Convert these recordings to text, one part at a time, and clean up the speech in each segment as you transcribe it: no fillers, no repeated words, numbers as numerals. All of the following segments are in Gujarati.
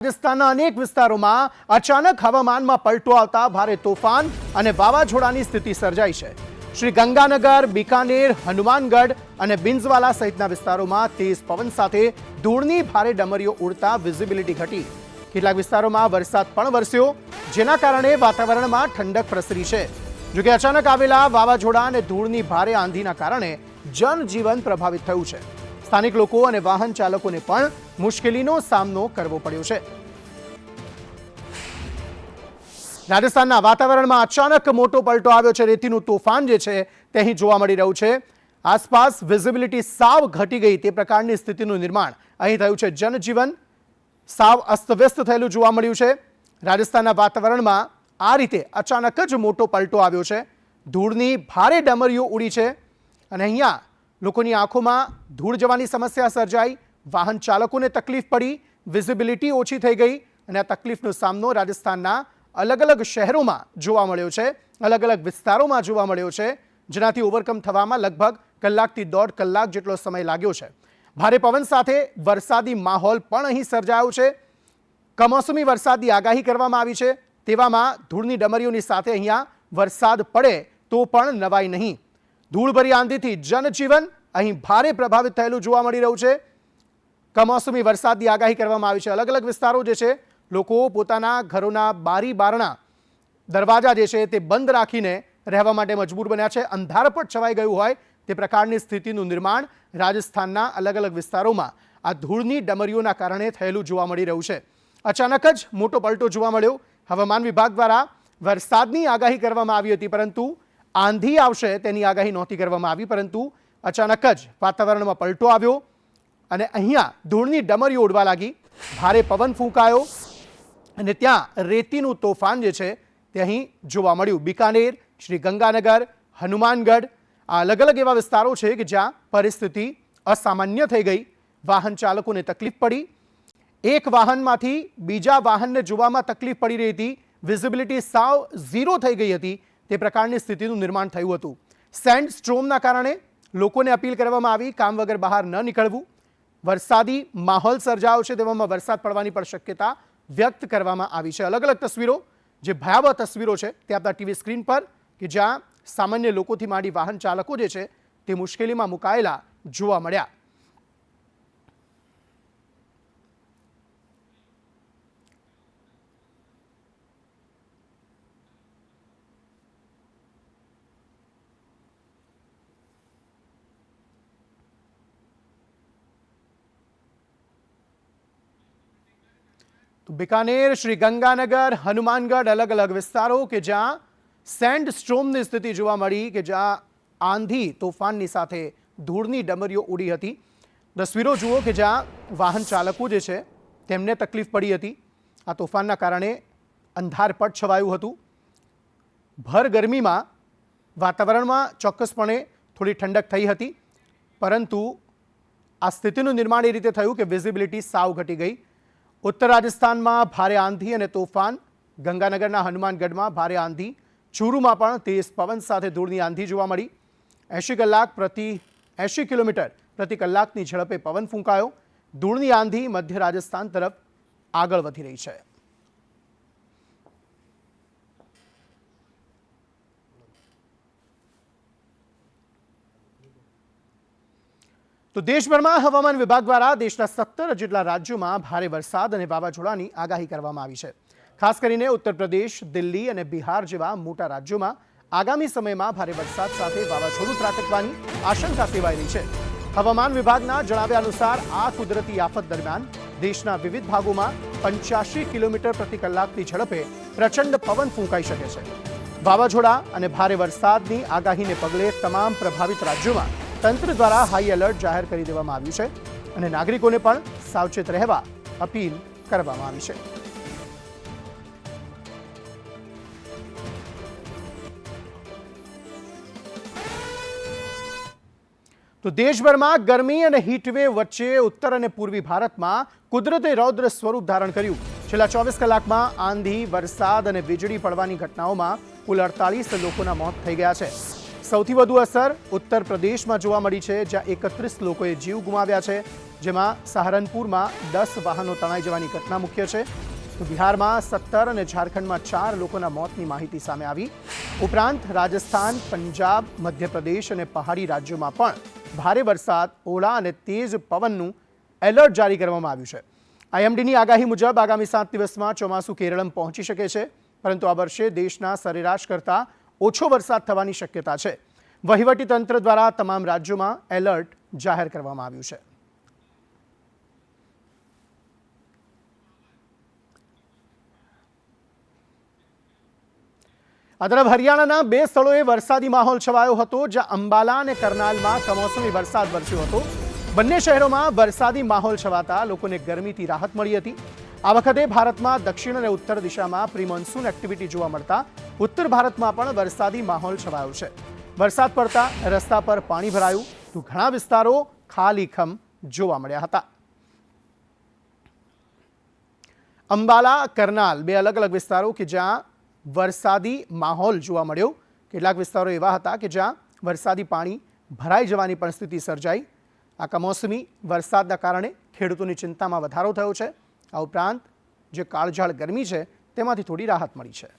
રાજસ્થાનના અનેક વિસ્તારોમાં અચાનક હવામાનમાં પલટો આવતા ભારે તોફાન અને વાવાઝોડાની સ્થિતિ સર્જાઈ છે। શ્રી ગંગાનગર, બીકાનેર, હનુમાનગઢ અને બિંઝવાલા સહિતના વિસ્તારોમાં તેજ પવન સાથે ધૂળની ભારે ડમરીઓ ઉડતા વિઝિબિલિટી ઘટી। કેટલાક વિસ્તારોમાં વરસાદ પણ વરસ્યો, જેના કારણે વાતાવરણમાં ઠંડક પ્રસરી છે। જોકે અચાનક આવેલા વાવાઝોડા અને ધૂળની ભારે આંધીના કારણે જનજીવન પ્રભાવિત થયું છે। સ્થાનિક લોકો અને વાહન ચાલકોને પણ મુશ્કેલીનો સામનો કરવો પડ્યો છે। રાજસ્થાનના વાતાવરણમાં અચાનક મોટો પલટો આવ્યો છે। રેતીનું તોફાન જે છે તે અહીં જોવા મળી રહ્યું છે। આસપાસ વિઝિબિલિટી સાવ ઘટી ગઈ તે પ્રકારની સ્થિતિનું નિર્માણ અહીં થયું છે। જનજીવન સાવ અસ્તવ્યસ્ત થયેલું જોવા મળ્યું છે। રાજસ્થાનના વાતાવરણમાં આ રીતે અચાનક જ મોટો પલટો આવ્યો છે। ધૂળની ભારે ડમરીઓ ઉડી છે અને અહીંયા લોકોની આંખોમાં ધૂળ જવાની સમસ્યા સર્જાઈ, વાહન ચાલકોને તકલીફ પડી, વિઝિબિલિટી ઓછી થઈ ગઈ અને આ તકલીફનો સામનો રાજસ્થાનના અલગ અલગ શહેરોમાં જોવા મળ્યો છે, અલગ અલગ વિસ્તારોમાં જોવા મળ્યો છે, જેનાથી ઓવરકમ થવામાં લગભગ કલાકથી 1.5 કલાક જેટલો સમય લાગ્યો છે। ભારે પવન સાથે વરસાદી માહોલ પણ અહીં સર્જાયો છે। કમોસમી વરસાદની આગાહી કરવામાં આવી છે। તેવામાં ધૂળની ડમરીઓની સાથે અહીંયા વરસાદ પડે તો પણ નવાઈ નહીં। ધૂળભરી આંધીથી જનજીવન અહીં ભારે પ્રભાવિત થયેલું જોવા મળી રહ્યું છે। કમોસમી વરસાદની આગાહી કરવામાં આવી છે। અલગ અલગ વિસ્તારો જે છે, લોકો પોતાના ઘરોના બારી બારણા દરવાજા જે છે તે બંધ રાખીને રહેવા માટે મજબૂર બન્યા છે। અંધારપટ છવાઈ ગયું હોય તે પ્રકારની સ્થિતિનું નિર્માણ રાજસ્થાનના અલગ અલગ વિસ્તારોમાં આ ધૂળની ડમરીઓના કારણે થયેલું જોવા મળી રહ્યું છે। અચાનક જ મોટો પલટો જોવા મળ્યો। હવામાન વિભાગ દ્વારા વરસાદની આગાહી કરવામાં આવી હતી, પરંતુ આંધી આવશે તેની આગાહી નહોતી કરવામાં આવી, પરંતુ અચાનક જ વાતાવરણમાં પલટો આવ્યો અને અહીંયા ધૂળની ડમરીઓ ઉડવા લાગી, ભારે પવન ફૂંકાયો અને ત્યાં રેતીનું તોફાન જે છે તે અહીં જોવા મળ્યું। બીકાનેર, શ્રી ગંગાનગર, હનુમાનગઢ આ અલગ અલગ એવા વિસ્તારો છે કે જ્યાં પરિસ્થિતિ અસામાન્ય થઈ ગઈ। વાહન ચાલકોને તકલીફ પડી, એક વાહનમાંથી બીજા વાહનને જોવામાં તકલીફ પડી રહી હતી, વિઝિબિલિટી સાવ ઝીરો થઈ ગઈ હતી, તે પ્રકારની સ્થિતિનું નિર્માણ થયું હતું। સેન્ડ સ્ટ્રોમના કારણે લોકોને અપીલ કરવામાં આવી કામ વગર બહાર ન નીકળવું। વરસાદી માહોલ સર્જાયો છે, તેવામાં વરસાદ પડવાની પણ શક્યતા વ્યક્ત કરવામાં આવી છે। અલગ અલગ તસવીરો, જે ભયાવહ તસવીરો છે તે આપણા ટીવી સ્ક્રીન પર, કે જ્યાં સામાન્ય લોકોથી માંડી વાહન ચાલકો જે છે તે મુશ્કેલીમાં મુકાયેલા જોવા મળ્યા। बीकानेर, श्री गंगानगर, हनुमानगढ़ अलग अलग विस्तारों के जहां सेंड स्ट्रोमनी स्थिति जोवा मળી, કે જ્યાં આંધી તોફાનની સાથે ધૂળની ડમરીઓ ઉડી હતી। તસવીરો જુઓ કે જ્યાં વાહન ચાલકો જે છે તેમને તકલીફ પડી હતી। આ તોફાનના કારણે અંધારપટ છવાયું હતું। ભર ગરમીમાં વાતાવરણમાં ચોક્કસપણે થોડી ઠંડક થઈ હતી, પરંતુ આ સ્થિતિનું નિર્માણ એ રીતે થયું કે વિઝિબિલિટી સાવ ઘટી ગઈ। उत्तर राजस्थान में भारे आंधी और तोफान, गंगानगरना हनुमानगढ़ भारे आंधी, चूरू में पण तेज पवन साथ धूळनी आंधी जोवा मळी। 80 किलोमीटर प्रति कलाकनी झड़पे पवन फूंकायो। धूळनी आंधी मध्य राजस्थान तरफ आगळ वधी रही है। तो देशभर में हवामान विभाग द्वारा देशना 17 જેટલા રાજ્યોમાં ભારે વરસાદ અને વાવાઝોડાની આગાહી કરવામાં આવી છે। ખાસ કરીને ઉત્તર પ્રદેશ, દિલ્હી અને બિહાર જેવા મોટા રાજ્યોમાં આગામી સમયમાં ભારે વરસાદ સાથે વાવાઝોડું ત્રાટકવાની આશંકા સેવાઈ રહી છે। હવામાન વિભાગના જણાવ્યા અનુસાર આ કુદરતી આફત દરમિયાન દેશના વિવિધ ભાગોમાં 85 કિલોમીટર પ્રતિ કલાકની ઝડપે પ્રચંડ પવન ફૂંકાઈ શકે છે। વાવાઝોડા અને ભારે વરસાદની આગાહીને પગલે તમામ પ્રભાવિત રાજ્યોમાં તંત્ર દ્વારા હાઈ એલર્ટ જાહેર કરી દેવામાં આવ્યું છે અને નાગરિકોને પણ સાવચેત રહેવા અપીલ કરવામાં આવી છે। तो देशभરમાં ગરમી અને હીટવેવ વચ્ચે ઉત્તર અને પૂર્વી ભારતમાં કુદરતે રૌદ્ર સ્વરૂપ ધારણ કર્યું। છેલ્લા 24 કલાકમાં આંધી, વરસાદ અને વીજળી પડવાની ઘટનાઓમાં કુલ 48 લોકોના મોત થઈ ગયા છે। સૌથી વધુ અસર ઉત્તર પ્રદેશમાં જોવા મળી છે, જ્યાં 31 લોકોએ જીવ ગુમાવ્યા છે। જેમાં સહારનપુરમાં 10 વાહનો તણાઈ જવાની ઘટના મુખ્ય છે. તો બિહારમાં 17 અને ઝારખંડમાં 4 લોકોના મોતની માહિતી સામે આવી. ઉપરાંત રાજસ્થાન, પંજાબ, મધ્યપ્રદેશ અને પહાડી રાજ્યોમાં પણ ભારે વરસાદ, ઓળા અને તેજ પવનનું એલર્ટ જારી કરવામાં આવ્યું છે. આઈએમડીની આગાહી મુજબ આગામી 7 દિવસમાં ચોમાસું કેરળમ પહોંચી શકે છે, પરંતુ આ વર્ષે દેશના સરેરાશ કરતાં ઓછો વરસાદ થવાની શક્યતા છે. વહીવટીતંત્ર દ્વારા તમામ રાજ્યોમાં એલર્ટ જાહેર કરવામાં આવ્યું છે. આ તરફ હરિયાણાના 2 સ્થળોએ વરસાદી માહોલ છવાયો હતો, જ્યાં અંબાલા અને કરનાલમાં કમોસમી વરસાદ વરસ્યો હતો. બંને શહેરોમાં વરસાદી માહોલ છવાતા લોકોને ગરમીથી રાહત મળી હતી. આ વખતે ભારતમાં દક્ષિણ અને ઉત્તર દિશામાં પ્રી મોન્સૂન એક્ટિવિટી જોવા મળતા ઉત્તર ભારતમાં પણ વરસાદી માહોલ છવાયો છે. વરસાદ પડતા રસ્તા પર પાણી ભરાયું તો ઘણા વિસ્તારો ખાલીખમ જોવા મળ્યા હતા. અંબાલા, કરનાલ 2 અલગ અલગ વિસ્તારો કે જ્યાં વરસાદી માહોલ જોવા મળ્યો. કેટલાક વિસ્તારો એવા હતા કે જ્યાં વરસાદી પાણી ભરાઈ જવાની પણ સ્થિતિ સર્જાઈ. આ કમોસમી વરસાદના કારણે ખેડૂતોની ચિંતામાં વધારો થયો છે. આ ઉપરાંત જે કાળઝાળ ગરમી છે તેમાંથી થોડી રાહત મળી છે.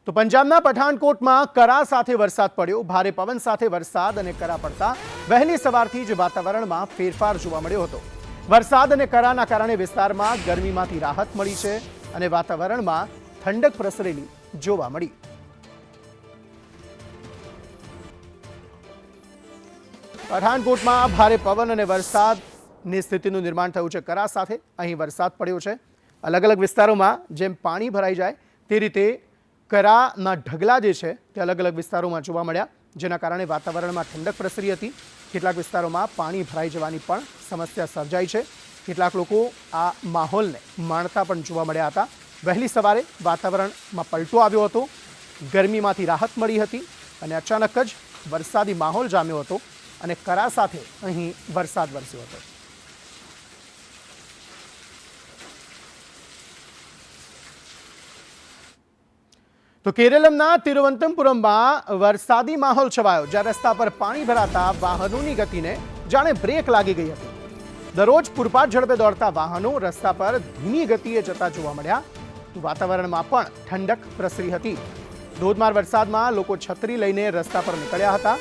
તો પંજાબના પઠાણકોટમાં કરા સાથે વરસાદ પડ્યો. ભારે પવન સાથે વરસાદ અને કરા પડતા વહેલી સવારથી જ વાતાવરણમાં ફેરફાર જોવા મળ્યો હતો. વરસાદ અને કરાના કારણે વિસ્તારમાં ગરમીમાંથી રાહત મળી છે અને વાતાવરણમાં ઠંડક પ્રસરેલી જોવા મળી. પઠાણકોટમાં ભારે પવન અને વરસાદની સ્થિતિનું નિર્માણ થયું છે. કરા સાથે અહીં વરસાદ પડ્યો છે. અલગ અલગ વિસ્તારોમાં જેમ પાણી ભરાઈ જાય તે રીતે કરાના ઢગલા જે છે તે અલગ અલગ વિસ્તારોમાં જોવા મળ્યા, જેના કારણે વાતાવરણમાં ઠંડક પ્રસરી હતી. કેટલાક વિસ્તારોમાં પાણી ભરાઈ જવાની પણ સમસ્યા સર્જાઈ છે. કેટલાક લોકો આ માહોલને માણતા પણ જોવા મળ્યા હતા. વહેલી સવારે વાતાવરણમાં પલટો આવ્યો હતો, ગરમીમાંથી રાહત મળી હતી અને અચાનક જ વરસાદી માહોલ જામ્યો હતો અને કરા સાથે અહીં વરસાદ વરસ્યો હતો. તો કેરળમના તિરુવનંતપુરમમાં વરસાદી માહોલ છવાયો, જ્યાં રસ્તા પર પાણી ભરાતા વાહનોની ગતિને જાણે બ્રેક લાગી ગઈ હતી. દરરોજ પૂરપાટ ઝડપે દોડતા વાહનો રસ્તા પર ધીમી ગતિએ જતા જોવા મળ્યા. વાતાવરણમાં પણ ઠંડક પ્રસરી હતી. ધોધમાર વરસાદમાં લોકો છત્રી લઈને રસ્તા પર નીકળ્યા હતા.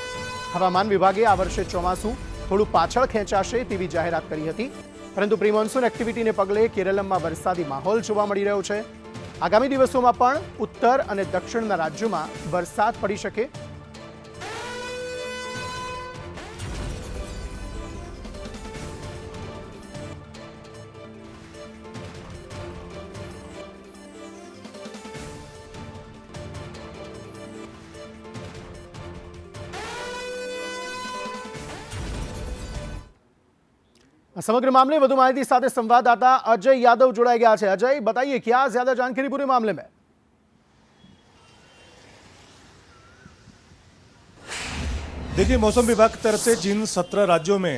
હવામાન વિભાગે આ વર્ષે ચોમાસું થોડું પાછળ ખેંચાશે તેવી જાહેરાત કરી હતી, પરંતુ પ્રી મોન્સૂન એક્ટિવિટીને પગલે કેરળમાં વરસાદી માહોલ જોવા મળી રહ્યો છે. આગામી દિવસોમાં પણ ઉત્તર અને દક્ષિણના રાજ્યોમાં વરસાદ પડી શકે. समग्र मामले વધુ માહિતી સાથે संवाददाता अजय यादव जुड़ाई गया है. अजय, बताइए क्या ज्यादा जानकारी पूरे मामले में? देखिए, मौसम विभाग की तरफ से जिन 17 राज्यों में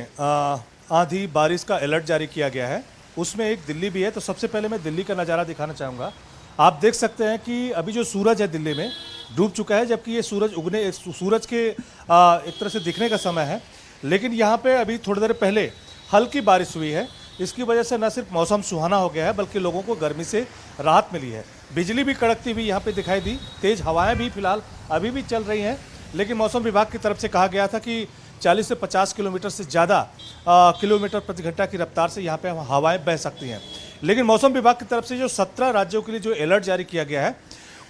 आंधी बारिश का अलर्ट जारी किया गया है उसमें एक दिल्ली भी है. तो सबसे पहले मैं दिल्ली का नज़ारा दिखाना चाहूँगा. आप देख सकते हैं कि अभी जो सूरज है दिल्ली में डूब चुका है, जबकि ये सूरज के एक तरह से दिखने का समय है. लेकिन यहाँ पे अभी थोड़ी देर पहले हल्की बारिश हुई है. इसकी वजह से न सिर्फ मौसम सुहाना हो गया है बल्कि लोगों को गर्मी से राहत मिली है. बिजली भी कड़कती हुई यहाँ पे दिखाई दी. तेज़ हवाएं भी फिलहाल अभी भी चल रही हैं, लेकिन मौसम विभाग की तरफ से कहा गया था कि 40 से 50 किलोमीटर से ज़्यादा किलोमीटर प्रति घंटा की रफ्तार से यहाँ पे हवाएं बह सकती हैं. लेकिन मौसम विभाग की तरफ से जो 17 राज्यों के लिए जो अलर्ट जारी किया गया है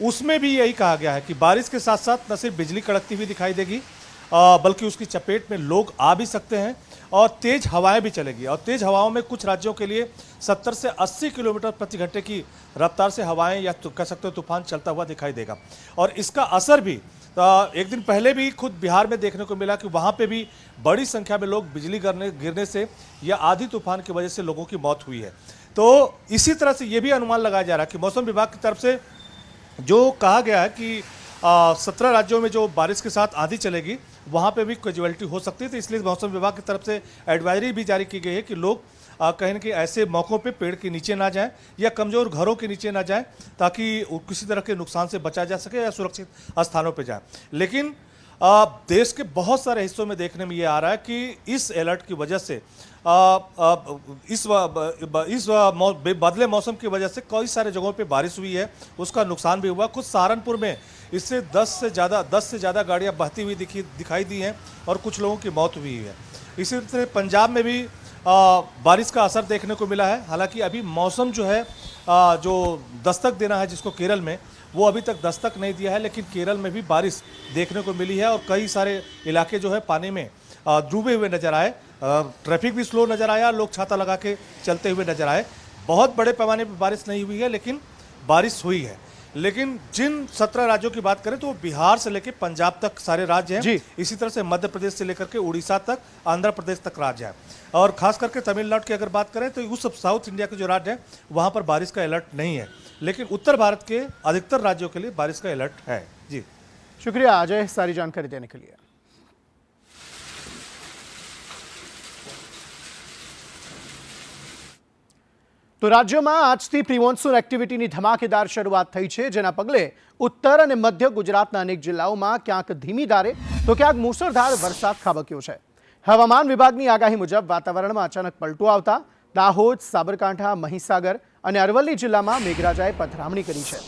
उसमें भी यही कहा गया है कि बारिश के साथ साथ न सिर्फ बिजली कड़कती हुई दिखाई देगी बल्कि उसकी चपेट में लोग आ भी सकते हैं और तेज़ हवाएं भी चलेगी. और तेज़ हवाओं में कुछ राज्यों के लिए 70 से 80 किलोमीटर प्रति घंटे की रफ्तार से हवाएं या तो कह सकते हो तूफान चलता हुआ दिखाई देगा. और इसका असर भी एक दिन पहले भी खुद बिहार में देखने को मिला कि वहाँ पे भी बड़ी संख्या में लोग बिजली गिरने से या आधी तूफान की वजह से लोगों की मौत हुई है. तो इसी तरह से ये भी अनुमान लगाया जा रहा है कि मौसम विभाग की तरफ से जो कहा गया है कि 17 राज्यों में जो बारिश के साथ आंधी चलेगी वहाँ पे भी कैजुअलिटी हो सकती है। तो इसलिए मौसम विभाग की तरफ से एडवाइजरी भी जारी की गई है कि लोग कहीं न कहीं ऐसे मौक़ों पे पेड़ के नीचे ना जाएं या कमज़ोर घरों के नीचे ना जाएं, ताकि किसी तरह के नुकसान से बचा जा सके या सुरक्षित स्थानों पे जाएं। लेकिन देश के बहुत सारे हिस्सों में देखने में ये आ रहा है कि इस अलर्ट की वजह से इस बदले मौसम की वजह से कई सारे जगहों पे बारिश हुई है, उसका नुकसान भी हुआ। कुछ सहारनपुर में इससे 10 से ज़्यादा गाड़ियाँ बहती हुई दिखाई दी हैं और कुछ लोगों की मौत हुई है। इसी तरह पंजाब में भी बारिश का असर देखने को मिला है। हालांकि अभी मौसम जो है जो दस्तक देना है जिसको केरल में, वो अभी तक दस्तक नहीं दिया है, लेकिन केरल में भी बारिश देखने को मिली है और कई सारे इलाके जो है पानी में डूबे हुए नजर आए। ट्रैफिक भी स्लो नजर आया, लोग छाता लगा के चलते हुए नजर आए। बहुत बड़े पैमाने पर बारिश नहीं हुई है, लेकिन बारिश हुई है। लेकिन जिन 17 राज्यों की बात करें तो बिहार से लेकर पंजाब तक सारे राज्य हैं। इसी तरह से मध्य प्रदेश से लेकर के उड़ीसा तक, आंध्र प्रदेश तक राज्य है। और खास करके तमिलनाडु की अगर बात करें तो उस साउथ इंडिया के जो राज्य हैं वहां पर बारिश का अलर्ट नहीं है, लेकिन उत्तर भारत के अधिकतर राज्यों के लिए बारिश का अलर्ट है। जी शुक्रिया अजय, सारी जानकारी देने के लिए। તો રાજ્યમાં આજથી પ્રી મોન્સૂન એક્ટિવિટીની ધમાકેદાર શરૂઆત થઈ છે, જેના પગલે ઉત્તર અને મધ્ય ગુજરાતના અનેક જિલ્લાઓમાં ક્યાંક ધીમી ધારે તો ક્યાંક મુશળધાર વરસાદ ખાબક્યો છે। હવામાન વિભાગની આગાહી મુજબ વાતાવરણમાં અચાનક પલટો આવતા દાહોદ, સાબરકાંઠા, મહીસાગર અને અરવલ્લી જિલ્લામાં મેઘરાજાએ પથરામણી કરી છે।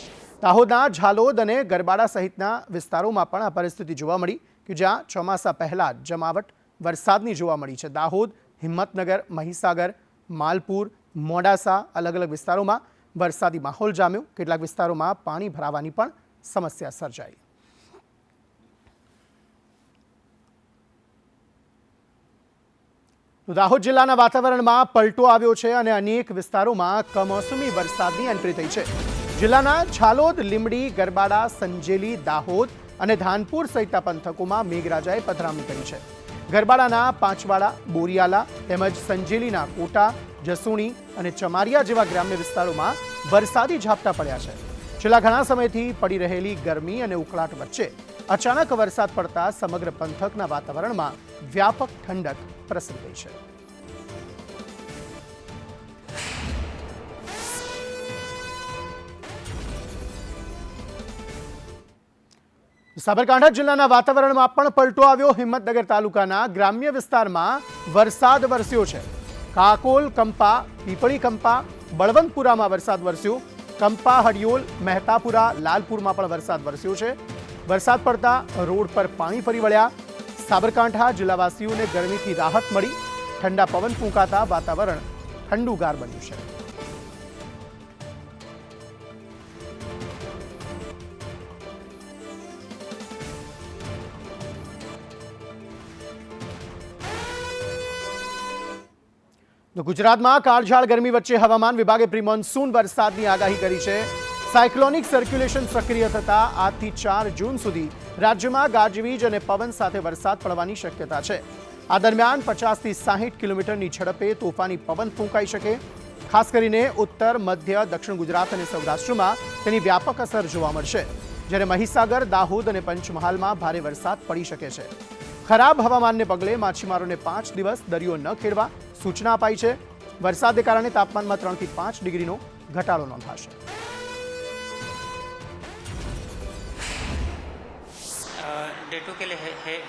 દાહોદના ઝાલોદ અને ગરબાડા સહિતના વિસ્તારોમાં પણ આ પરિસ્થિતિ જોવા મળી કે જ્યાં ચોમાસા પહેલા જમાવટ વરસાદની જોવા મળી છે। દાહોદ, હિંમતનગર, મહીસાગર, માલપુર, મોડાસા अलग अलग विस्तारों में वरसादी माहौल जाम्यो। કેટલાક વિસ્તારોમાં પાણી ભરાવાની પણ સમસ્યા સર્જાઈ। દાહોદ જિલ્લાના વાતાવરણમાં પલટો આવ્યો છે અને અનેક વિસ્તારોમાં કમોસમી વરસાદની એન્ટ્રી થઈ છે। જિલ્લાના ઝાલોદ, લીંબડી, ગરબાડા, સંજેલી, દાહોદ અને ધાનપુર સહિતના પંથકોમાં મેઘરાજાએ પથરામણી કરી છે। ગરબાડાના પાંચવાડા, બોરિયાલા તેમજ સંજેલીના કોટા, જસુણી અને ચમારિયા જેવા ગ્રામ્ય વિસ્તારોમાં વરસાદી ઝાપટા પડ્યા છે। છેલ્લા ઘણા સમયથી પડી રહેલી ગરમી અને ઉકળાટ વચ્ચે અચાનક વરસાદ પડતા સમગ્ર પંથકના વાતાવરણમાં વ્યાપક ઠંડક પ્રસરી ગઈ છે। સાબરકાંઠા જિલ્લાના વાતાવરણમાં પણ પલટો આવ્યો। હિંમતનગર તાલુકાના ગ્રામ્ય વિસ્તારમાં વરસાદ વરસ્યો છે। કાકોલ, કંપા, પીપળી કંપા, બળવંતપુરામાં વરસાદ વરસ્યો। કંપા, હડિયોલ, મહેતાપુરા, લાલપુરમાં પણ વરસાદ વરસ્યો છે। વરસાદ પડતા રોડ પર પાણી ફરી વળ્યા। સાબરકાંઠા જિલ્લાવાસીઓને ગરમીથી રાહત મળી। ઠંડા પવન ફૂંકાતા વાતાવરણ ઠંડુગાર બન્યું છે। તો ગુજરાતમાં કાળઝાળ ગરમી વચ્ચે હવામાન વિભાગે પ્રી મોન્સૂન વરસાદની આગાહી કરી છે। સાયક્લોનિક સર્ક્યુલેશન સક્રિય થતા આજથી 4 જૂન સુધી રાજ્યમાં ગાજવીજ અને પવન સાથે વરસાદ પડવાની શક્યતા છે। આ દરમિયાન 50 થી 60 કિલોમીટરની ઝડપે તોફાની પવન ફૂંકાઈ શકે। ખાસ કરીને ઉત્તર, મધ્ય, દક્ષિણ ગુજરાત અને સૌરાષ્ટ્રમાં તેની વ્યાપક અસર જોવા મળશે, જ્યારે મહીસાગર, દાહોદ અને પંચમહાલમાં ભારે વરસાદ પડી શકે છે। ખરાબ હવામાનને પગલે માછીમારોને 5 દિવસ દરિયો ન ખેડવા सूचना अपाई है। वरसादने कारणे तापमान में 3 થી 5 डिग्रीनो घटाडो नोंधाशे। डे 2 के लिए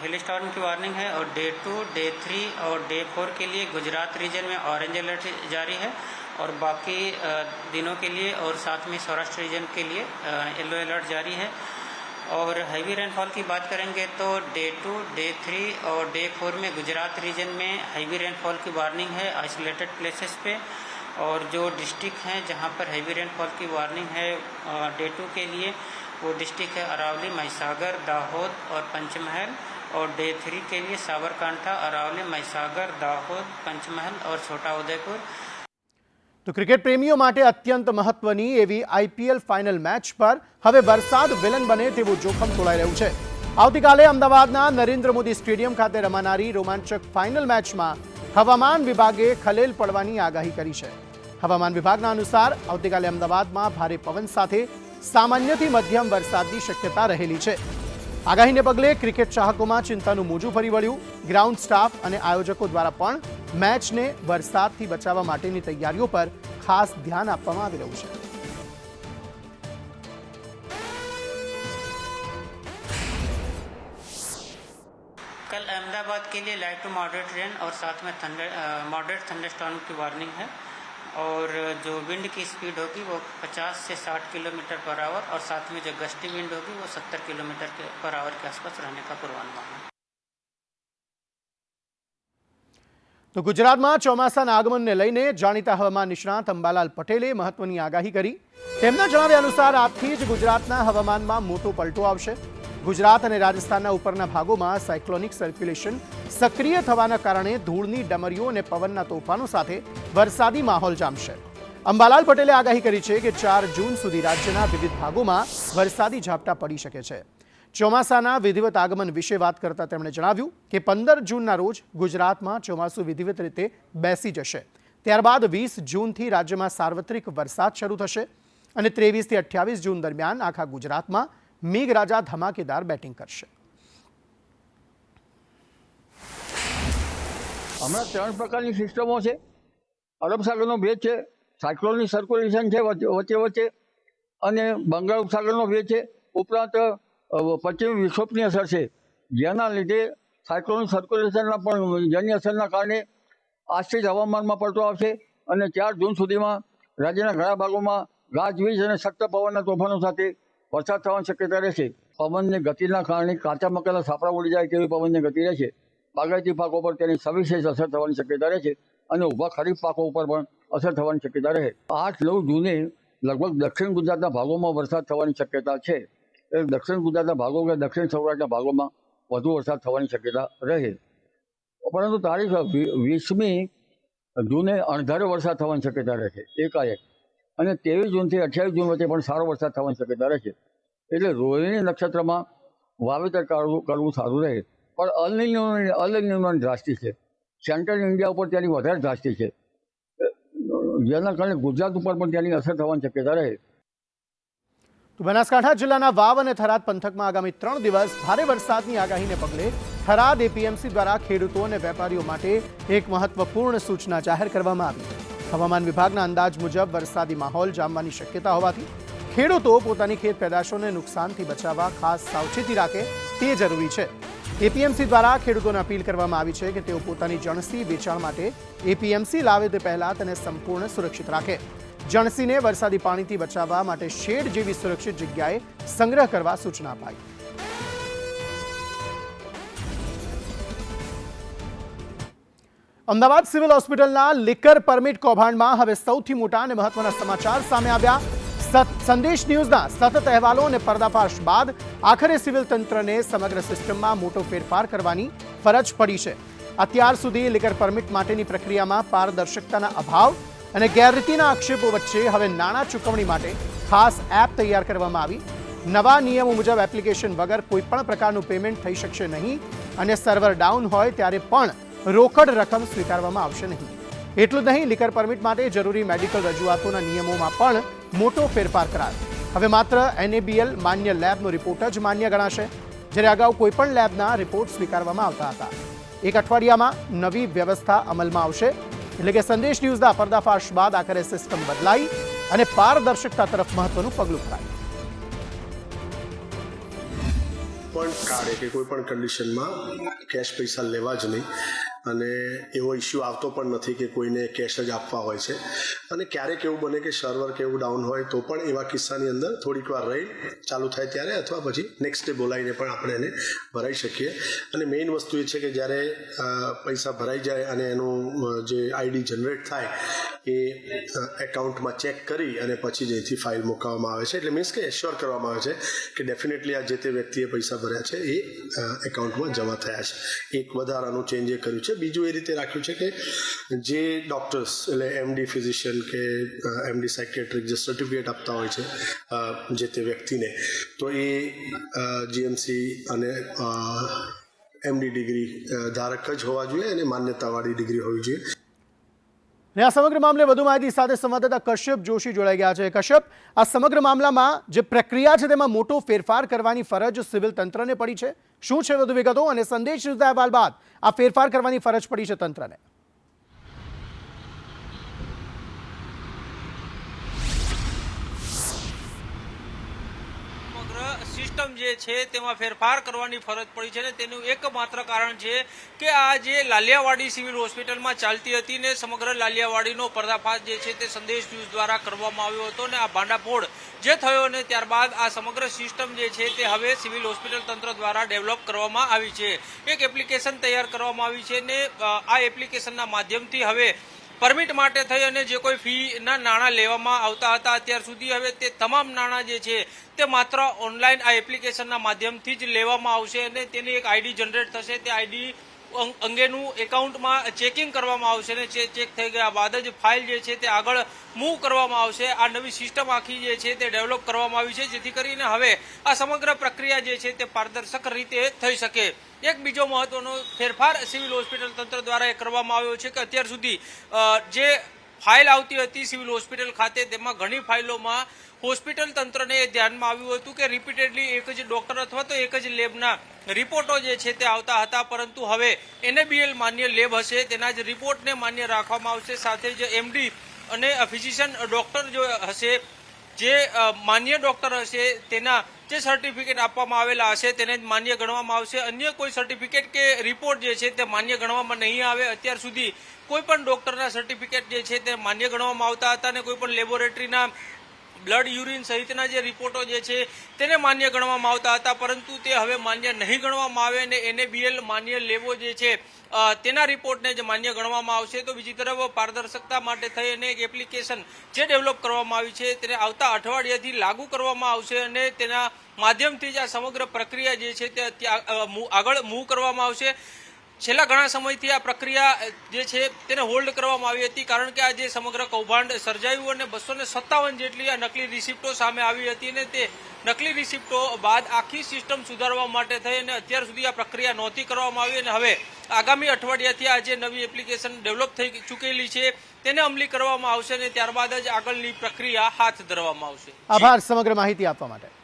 हेल स्टॉर्म की वार्निंग है और डे 2, डे 3 और डे 4 के लिए गुजरात रीजन में ऑरेंज अलर्ट जारी है और बाकी दिनों के लिए और साथ में सौराष्ट्र रीजन के लिए येलो अलर्ट जारी है। और हैवी रेनफॉल की बात करेंगे तो डे 2, डे 3 और डे 4 में गुजरात रीजन में हैवी रेनफॉल की वार्निंग है आइसोलेटेड प्लेसेस पे। और जो डिस्ट्रिक्ट हैं जहां पर हैवी रेनफॉल की वार्निंग है डे 2 के लिए वो डिस्ट्रिक्ट है अरावली, महीसागर, दाहोद और पंचमहल। और डे 3 के लिए साबरकांठा, अरावली, महीसागर, दाहोद, पंचमहल और छोटा उदयपुर। तो क्रिकेट प्रेमीओ माटे अत्यंत महत्वनी एवी आईपीएल फाइनल मैच पर हवे वरसाद विलन बने तेवुं जोखम तोड़ाई रह्युं छे। आवतीकाले अमदावादना नरेन्द्र मोदी स्टेडियम खाते रमानारी रोमांचक फाइनल मैच में हवामान विभागे खलेल पड़वानी आगाही करी छे। हवामान विभागना अनुसार आवतीकाले अमदावाद में भारे पवन साथे सामान्यथी मध्यम वरसादनी शक्यता रहेली छे। આગાહીને પગલે ક્રિકેટ ચાહકોમાં ચિંતાનું મોજું ફરી વળ્યું. ગ્રાઉન્ડ સ્ટાફ અને આયોજકો દ્વારા પણ મેચને વરસાદથી બચાવવા માટેની તૈયારીઓ પર ખાસ ધ્યાન આપવામાં આવી રહ્યું છે. कल अहमदाबाद के लिए लाइट टू मॉडरेट रेन और साथ में मॉडरेट थंडरस्टॉर्म की वार्निंग है और जो विंड की स्पीड होगी वो 50 से 60 किलोमीटर पर आवर और साथ में जो गस्टी विंड होगी वो 70 किलोमीटर पर आवर के आसपास रहने का पूर्वानुमान है. તો ગુજરાતમાં ચોમાસાના આગમનને લઈને જાણીતા હવામાન નિષ્ણાત અંબાલાલ પટેલે મહત્વની આગાહી કરી. તેમના જણાવ્યા અનુસાર આજથી જ ગુજરાતના હવામાનમાં મોટો પલટો આવશે. ગુજરાત અને રાજસ્થાનના ઉપરના ભાગોમાં સાયક્લોનિક સર્ક્યુલેશન સક્રિય થવાના કારણે ધૂળની ડમરીઓ અને પવનના તોફાનો સાથે વરસાદી માહોલ જામશે. અંબાલાલ પટેલે આગાહી કરી છે કે 4 જૂન સુધી રાજ્યના વિવિધ ભાગોમાં વરસાદી ઝાપટા પડી શકે છે. ચોમાસાના વિધિવત આગમન વિશે વાત કરતા તેમણે જણાવ્યું કે 15 જૂનના રોજ ગુજરાતમાં ચોમાસું વિધિવત રીતે બેસી જશે. ત્યારબાદ 20 જૂનથી રાજ્યમાં સાર્વત્રિક વરસાદ શરૂ થશે અને 23 થી 28 જૂન દરમિયાન આખા ગુજરાતમાં મેઘરાજા ધમાકેદાર બેટિંગ કરશે. હમણાં 3 પ્રકારની સિસ્ટમો છે. અરબ સાગરનો ભેજ છે, સાયક્લોનિક સર્ક્યુલેશન છે વચ્ચે અને બંગાળ ઉપસાગરનો ભેજ છે. ઉપરાંત પશ્ચિમ વિક્ષોભની અસર છે, જેના લીધે સાયક્લોનિક સર્ક્યુલેશનના પણ જેની અસરના કારણે આજથી જ હવામાનમાં પલટો આવશે અને 4 જૂન સુધીમાં રાજ્યના ઘણા ભાગોમાં ગાજવીજ અને સખ્ત પવનના તોફાનો સાથે વરસાદ થવાની શક્યતા રહેશે. પવનની ગતિના કારણે કાચા મકાના સાપડા ઉડી જાય તેવી પવનની ગતિ રહેશે. બાગાયતી પાકો પર તેની સવિશેષ અસર થવાની શક્યતા રહેશે અને ઊભા ખરીફ પાકો ઉપર પણ અસર થવાની શક્યતા રહે. 8-9 જૂને લગભગ દક્ષિણ ગુજરાતના ભાગોમાં વરસાદ થવાની શક્યતા છે. દક્ષિણ ગુજરાતના ભાગો કે દક્ષિણ સૌરાષ્ટ્રના ભાગોમાં વધુ વરસાદ થવાની શક્યતા રહે. પરંતુ તારીખ 20મી જૂને અણધાર્યો વરસાદ થવાની શક્યતા રહેશે એકાએક, અને 23 જૂનથી 28 જૂન વચ્ચે પણ સારો વરસાદ થવાની શક્યતા રહેશે. એટલે રોહિણી નક્ષત્રમાં વાવેતર કરવું સારું રહે. પણ અલ નિનોની દ્રષ્ટિ છે, સેન્ટ્રલ ઇન્ડિયા ઉપર તેની વધારે દ્રષ્ટિ છે, જેના કારણે ગુજરાત ઉપર પણ તેની અસર થવાની શક્યતા રહે. તો બનાસકાંઠા જિલ્લાના વાવ અને થરાદ પંથકમાં આગામી 3 દિવસ ભારે વરસાદની આગાહીને પગલે થરાદ એપીએમસી દ્વારા ખેડૂતો અને વેપારીઓ માટે એક મહત્વપૂર્ણ સૂચના જાહેર કરવામાં આવી. હવામાન વિભાગના અંદાજ મુજબ વરસાદી માહોલ જામવાની શક્યતા હોવાથી ખેડૂતો પોતાની ખેત પેદાશોને નુકસાનથી બચાવવા ખાસ સાવચેતી રાખે તે જરૂરી છે. એપીએમસી દ્વારા ખેડૂતોને અપીલ કરવામાં આવી છે કે તેઓ પોતાની જણસી વેચાણ માટે એપીએમસી લાવે તે પહેલા તેને સંપૂર્ણ સુરક્ષિત રાખે. જણસીને વરસાદી પાણીથી બચાવવા માટે શેડ જેવી સુરક્ષિત જગ્યાએ સંગ્રહ કરવા સૂચના અપાઈ. અમદાવાદ સિવિલ હોસ્પિટલના લિકર પરમિટ કૌભાંડમાં હવે સૌથી મોટા અને મહત્વના સમાચાર સામે આવ્યા. સંદેશ ન્યૂઝના સતત અહેવાલો અને પર્દાફાશ બાદ આખરે સિવિલ તંત્રને સમગ્ર સિસ્ટમમાં મોટો ફેરફાર કરવાની ફરજ પડી છે. અત્યાર સુધી લિકર પરમિટ માટેની પ્રક્રિયામાં પારદર્શકતાના અભાવ અને ગેરરીતિના આક્ષેપો વચ્ચે હવે નાણાં ચૂકવણી માટે ખાસ એપ તૈયાર કરવામાં આવી. નવા નિયમો મુજબ એપ્લિકેશન વગર કોઈપણ પ્રકારનું પેમેન્ટ થઈ શકશે નહીં અને સર્વર ડાઉન હોય ત્યારે પણ રોકડ રકમ સ્વીકારવામાં આવશે નહીં. એટલું જ નહીં, લિકર પરમિટ માટે જરૂરી મેડિકલ રજૂઆતોના નિયમોમાં પણ મોટો ફેરફાર કરાયો. હવે માત્ર NABL માન્ય લેબનો રિપોર્ટ જ માન્ય ગણાશે, જ્યારે અગાઉ કોઈપણ લેબના રિપોર્ટ સ્વીકારવામાં આવતા હતા. એક અઠવાડિયામાં નવી વ્યવસ્થા અમલમાં આવશે. એટલે કે સંદેશ ન્યૂઝના પર્દાફાશ બાદ આખરે સિસ્ટમ બદલાઈ અને પારદર્શકતા તરફ મહત્વનું પગલું ભરાયું. પણ કાઢે કે કોઈ પણ કન્ડિશનમાં કેશ પૈસા લેવા જ નહીં, અને એવો ઇસ્યુ આવતો પણ નથી કે કોઈને કેશ જ આપવા હોય છે. અને ક્યારેક એવું બને કે સર્વર કે એવું ડાઉન હોય તો પણ એવા કિસ્સાની અંદર થોડીક વાર રહી ચાલુ થાય ત્યારે અથવા પછી નેક્સ્ટ ડે બોલાવીને પણ આપણે એને ભરાઈ શકીએ. અને મેઇન વસ્તુ એ છે કે જ્યારે પૈસા ભરાઈ જાય અને એનું જે આઈડી જનરેટ થાય એ એકાઉન્ટમાં ચેક કરી અને પછી જ અહીંથી ફાઇલ મૂકવામાં આવે છે. એટલે મીન્સ કે એશ્યોર કરવામાં આવે છે કે ડેફિનેટલી આ જે તે વ્યક્તિએ પૈસા ભર્યા છે એ એકાઉન્ટમાં જમા થયા છે. એક વધારાનું ચેન્જ એ કર્યું છે. બીજું એ રીતે રાખ્યું છે કે જે ડૉક્ટર્સ એટલે MD ફિઝિશિયન કે MD સાયકેટ્રિક જે સર્ટિફિકેટ આપતા હોય છે જે તે વ્યક્તિને, તો એ GMC અને MD ડિગ્રી ધારક જ હોવા જોઈએ અને માન્યતાવાળી ડિગ્રી હોવી જોઈએ. ને આ સમગ્ર મામલે વધુ માહિતી સાથે સંવાદદાતા કશ્યપ જોશી જોડાઈ ગયા છે. કશ્યપ, આ સમગ્ર મામલામાં જે પ્રક્રિયા છે તેમાં મોટો ફેરફાર કરવાની ફરજ સિવિલ તંત્રને પડી છે. શું છે વધુ વિગતો અને સંદેશ ન્યૂઝના અહેવાલ બાદ આ ફેરફાર કરવાની ફરજ પડી છે તંત્રને? સિસ્ટમ જે છે તેમાં ફેરફાર કરવાની ફરજ પડી છે ને તેનું એકમાત્ર કારણ છે કે આ જે લાલિયાવાડી સિવિલ હોસ્પિટલમાં ચાલતી હતી ને સમગ્ર લાલિયાવાડીનો પર્દાફાશ જે છે તે સંદેશ ન્યૂઝ દ્વારા કરવામાં આવ્યો હતો ને આ ભાંડાફોડ જે થયો ને ત્યારબાદ આ સમગ્ર સિસ્ટમ જે છે તે હવે સિવિલ હોસ્પિટલ તંત્ર દ્વારા ડેવલપ કરવામાં આવી છે. એક એપ્લિકેશન તૈયાર કરવામાં આવી છે ને આ એપ્લિકેશનના માધ્યમથી હવે પરમિટ માટે થઈ અને જે કોઈ ફીના નાણાં લેવામાં આવતા હતા અત્યાર સુધી હવે તે તમામ નાણાં જે છે તે માત્ર ઓનલાઈન આ એપ્લિકેશનના માધ્યમથી જ લેવામાં આવશે અને તેની એક આઈડી જનરેટ થશે. તે આઈડી અંગેનું એકાઉન્ટમાં ચેકિંગ કરવામાં આવશે ને ચેક થઈ ગયા બાદ જ ફાઇલ જે છે તે આગળ મૂવ કરવામાં આવશે. આ નવી સિસ્ટમ આખી જે છે તે ડેવલપ કરવામાં આવી છે જેથી કરીને હવે આ સમગ્ર પ્રક્રિયા જે છે તે પારદર્શક રીતે થઈ શકે. એક બીજો મહત્વનો ફેરફાર સિવિલ હોસ્પિટલ તંત્ર દ્વારા કરવામાં આવ્યો છે કે અત્યાર સુધી જે ફાઇલ આવતી હતી સિવિલ હોસ્પિટલ ખાતે તેમાં ઘણી ફાઇલોમાં હોસ્પિટલ તંત્રને ધ્યાનમાં આવ્યું હતું કે રિપીટેડલી એક જ ડોક્ટર અથવા તો એક જ લેબના રિપોર્ટો જે છે તે આવતા હતા, પરંતુ હવે NABL માન્ય લેબ હશે તેના જ રિપોર્ટને માન્ય રાખવામાં આવશે. સાથે જ MD અને ફિઝિશિયન ડોક્ટર જો હશે, જે માન્ય ડોક્ટર હશે તેના જે સર્ટિફિકેટ આપવામાં આવેલા હશે તેને જ માન્ય ગણવામાં આવશે. અન્ય કોઈ સર્ટિફિકેટ કે રિપોર્ટ જે છે તે માન્ય ગણવામાં નહીં આવે. અત્યાર સુધી કોઈ પણ ડોક્ટરના સર્ટિફિકેટ જે છે તે માન્ય ગણવામાં આવતા હતા અને કોઈ પણ લેબોરેટરીના બ્લડ યુરિન સહિતના જે રિપોર્ટો જે છે તેને માન્ય ગણવામાં આવતા હતા, પરંતુ તે હવે માન્ય નહીં ગણવામાં આવે અને NABL માન્ય લેવો જે છે તેના રિપોર્ટને જ માન્ય ગણવામાં આવશે. તો બીજી તરફ પારદર્શકતા માટે થઈ અને એક એપ્લિકેશન જે ડેવલપ કરવામાં આવી છે તેને આવતા અઠવાડિયાથી લાગુ કરવામાં આવશે અને તેના માધ્યમથી જ આ સમગ્ર પ્રક્રિયા જે છે તે આગળ મૂવ કરવામાં આવશે. છેલ્લા ઘણા સમયથી આ પ્રક્રિયા જે છે તેને હોલ્ડ કરવામાં આવી હતી, કારણ કે આ જે સમગ્ર કૌભાંડ સર્જાયું અને 257 જેટલી આ નકલી રિસિપ્ટો સામે આવી હતી અને તે નકલી રિસિપ્ટો બાદ આખી સિસ્ટમ સુધારવા માટે થઈ અને અત્યાર સુધી આ પ્રક્રિયા નહોતી કરવામાં આવી અને હવે આગામી અઠવાડિયાથી આ જે નવી એપ્લિકેશન ડેવલપ થઈ ચૂકેલી છે તેને અમલી કરવામાં આવશે અને ત્યારબાદ જ આગળની પ્રક્રિયા હાથ ધરવામાં આવશે. આભાર સમગ્ર માહિતી આપવા માટે.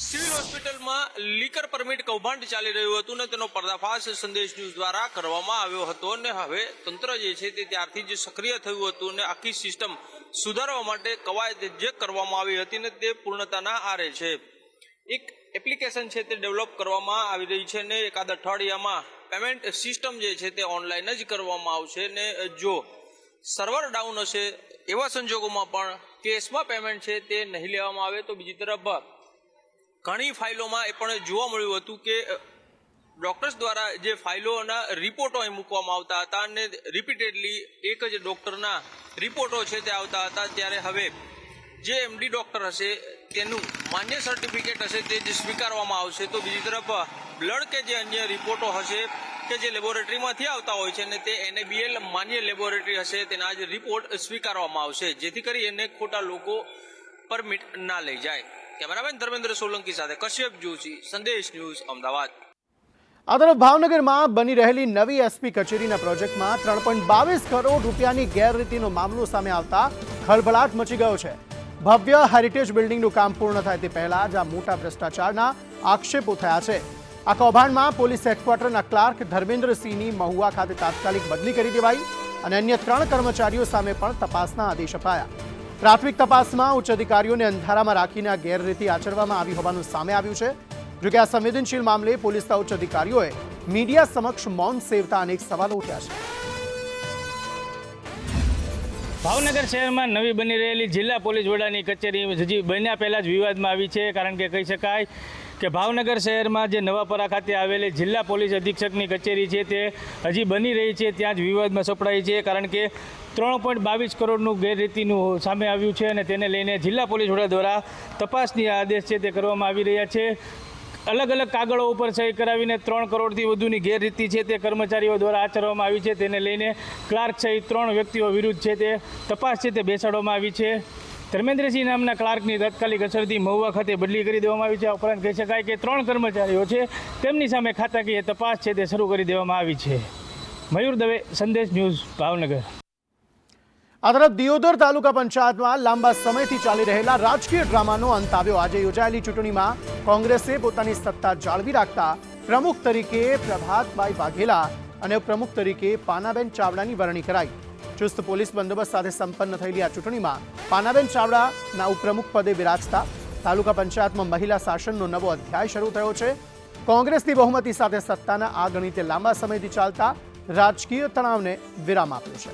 સિવિલ હોસ્પિટલમાં લીકર પરમિટ કૌભાંડ ચાલી રહ્યું હતું ને તેનો પર્દાફાશ સંદેશ ન્યૂઝ દ્વારા કરવામાં આવ્યો હતો અને હવે તંત્ર જે છે તે ત્યારથી જ સક્રિય થયું હતું અને આખી સિસ્ટમ સુધારવા માટે કવાયત જે કરવામાં આવી હતી ને તે પૂર્ણતાના આરે છે. એક એપ્લિકેશન છે તે ડેવલપ કરવામાં આવી રહી છે ને એકાદ અઠવાડિયામાં પેમેન્ટ સિસ્ટમ જે છે તે ઓનલાઈન જ કરવામાં આવશે ને જો સર્વર ડાઉન હશે એવા સંજોગોમાં પણ કેશમાં પેમેન્ટ છે તે નહીં લેવામાં આવે. તો બીજી તરફ ઘણી ફાઇલોમાં એ પણ જોવા મળ્યું હતું કે ડોક્ટર્સ દ્વારા જે ફાઇલોના રિપોર્ટો અહીં મૂકવામાં આવતા હતા અને રિપીટેડલી એક જ ડોક્ટરના રિપોર્ટો છે તે આવતા હતા, ત્યારે હવે જે MD ડોક્ટર હશે તેનું માન્ય સર્ટિફિકેટ હશે તે જ સ્વીકારવામાં આવશે. તો બીજી તરફ બ્લડ કે જે અન્ય રિપોર્ટો હશે કે જે લેબોરેટરીમાંથી આવતા હોય છે ને તે NABL માન્ય લેબોરેટરી હશે તેના જ રિપોર્ટ સ્વીકારવામાં આવશે, જેથી કરી એને ખોટા લોકો પરમિટ ના લઈ જાય. કેમેરામેન ધર્મેન્દ્ર સોલંકી સાથે કશ્યપ જોશી, સંદેશ ન્યૂઝ, અમદાવાદ. આ તરફ ભાવનગરમાં બની રહેલી નવી SP કચેરીના પ્રોજેક્ટમાં 3.22 કરોડ રૂપિયાની ગેરરીતિનો મામલો સામે આવતા ખળભળાટ મચી ગયો છે. ભવ્ય હેરિટેજ બિલ્ડિંગનું કામ પૂર્ણ થાય તે પહેલા જ આ મોટા ભ્રષ્ટાચારના આક્ષેપો થયા છે. આ કૌભાંડમાં પોલીસ હેડક્વાર્ટરના ક્લાર્ક ધર્મેન્દ્રસિંહની મહુવા ખાતે તાત્કાલિક બદલી કરી દેવાઈ અને અન્ય 3 કર્મચારીઓ સામે પણ તપાસના આદેશ અપાયા. પ્રાથમિક તપાસમાં ઉચ્ચ અધિકારીઓને અંધારામાં રાખીને આ ગેરરીતિ આચરવામાં આવી હોવાનું સામે આવ્યું છે. જોકે આ સંવેદનશીલ મામલે પોલીસના ઉચ્ચ અધિકારીઓએ મીડિયા સમક્ષ મૌન સેવતા અનેક સવાલો ઉઠ્યા છે. ભાવનગર શહેરમાં નવી બની રહેલી જિલ્લા પોલીસ વડાની કચેરી હજી બન્યા પહેલાં જ વિવાદમાં આવી છે, કારણ કે કહી શકાય કે ભાવનગર શહેરમાં જે નવાપરા ખાતે આવેલી જિલ્લા પોલીસ અધિક્ષકની કચેરી છે તે હજી બની રહી છે, ત્યાં જ વિવાદમાં સપડાઈ છે, કારણ કે 3.22 કરોડનું ગેરરીતિનું સામે આવ્યું છે અને તેને લઈને જિલ્લા પોલીસ વડા દ્વારા તપાસની આદેશ છે તે કરવામાં આવી રહ્યા છે. અલગ અલગ કાગળો ઉપર સહી કરાવીને 3 કરોડથી વધુની ગેરરીતિ છે તે કર્મચારીઓ દ્વારા આચરવામાં આવી છે, તેને લઈને ક્લાર્ક સહિત 3 વ્યક્તિઓ વિરુદ્ધ છે તે તપાસ છે તે બેસાડવામાં આવી છે. ધર્મેન્દ્રસિંહ નામના ક્લાર્કની તાત્કાલિક અસરથી મહુવા ખાતે બદલી કરી દેવામાં આવી છે. આ ઉપરાંત કહી શકાય કે 3 કર્મચારીઓ છે તેમની સામે ખાતાકીય તપાસ છે તે શરૂ કરી દેવામાં આવી છે. મયુર દવે, સંદેશ ન્યૂઝ, ભાવનગર. આ તરફ દિયોદર તાલુકા પંચાયતમાં લાંબા સમયથી ચાલી રહેલા રાજકીય ડ્રામાનો અંત આવ્યો. આજે યોજાયેલી ચૂંટણીમાં કોંગ્રેસે પોતાની સત્તા જાળવી રાખતા પ્રમુખ તરીકે પ્રભાતભાઈ વાઘેલા અને પ્રમુખ તરીકે પાનાબેન ચાવડાની વરણી કરાઈ. ચુસ્ત પોલીસ બંદોબસ્ત સાથે સંપન્ન થયેલી આ ચૂંટણીમાં પાનાબેન ચાવડાના ઉપપ્રમુખ પદે બિરાજતા તાલુકા પંચાયતમાં મહિલા શાસનનો નવો અધ્યાય શરૂ થયો છે. કોંગ્રેસની બહુમતી સાથે સત્તાના આ ગણિતે લાંબા સમયથી ચાલતા રાજકીય તણાવને વિરામ આપ્યો છે.